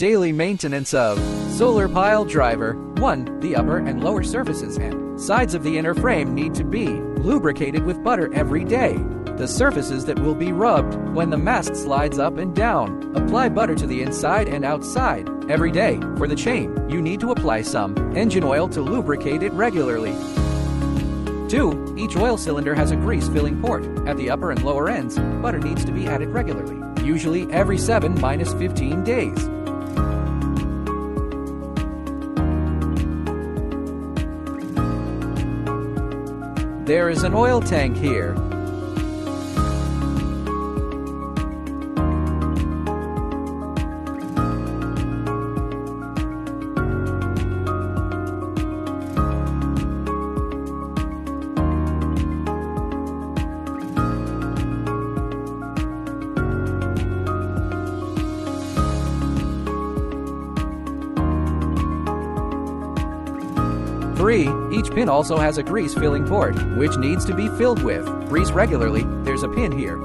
Daily maintenance of solar pile driver. 1. The upper and lower surfaces and sides of the inner frame need to be lubricated with butter every day. The surfaces that will be rubbed when the mast slides up and down. Apply butter to the inside and outside every day. For the chain, you need to apply some engine oil to lubricate it regularly. 2. Each oil cylinder has a grease filling port. At the upper and lower ends, butter needs to be added regularly, usually every 7-15 days. There is an oil tank here. Each pin also has a grease filling port, which needs to be filled with grease regularly. There's a pin here.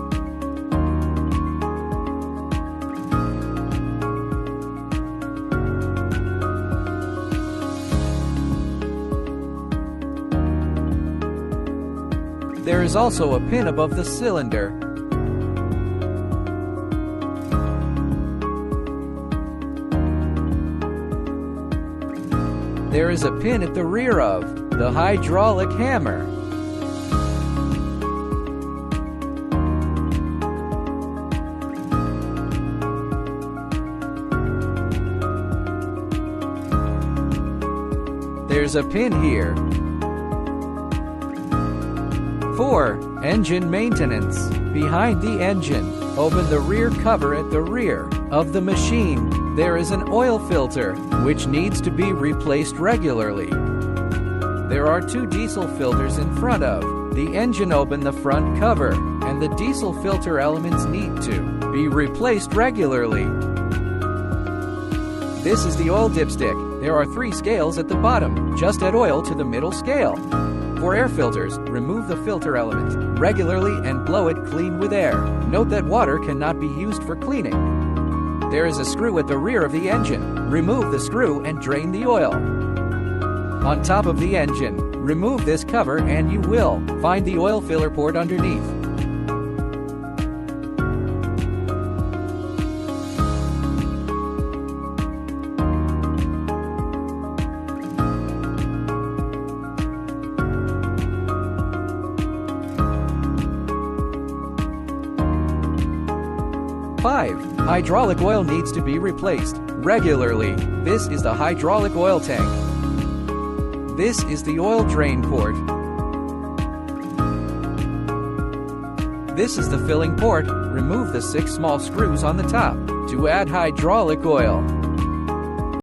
There is also a pin above the cylinder. There is a pin at the rear of the hydraulic hammer. There's a pin here. 4. Engine maintenance. Behind the engine, open the rear cover at the rear of the machine. There is an oil filter, which needs to be replaced regularly. There are 2 diesel filters in front of the engine. Open the front cover, and the diesel filter elements need to be replaced regularly. This is the oil dipstick. There are 3 scales at the bottom. Just add oil to the middle scale. For air filters, remove the filter element regularly and blow it clean with air. Note that water cannot be used for cleaning. There is a screw at the rear of the engine. Remove the screw and drain the oil. On top of the engine, remove this cover and you will find the oil filler port underneath. Hydraulic oil needs to be replaced regularly. This is the hydraulic oil tank. This is the oil drain port. This is the filling port. Remove the 6 small screws on the top to add hydraulic oil.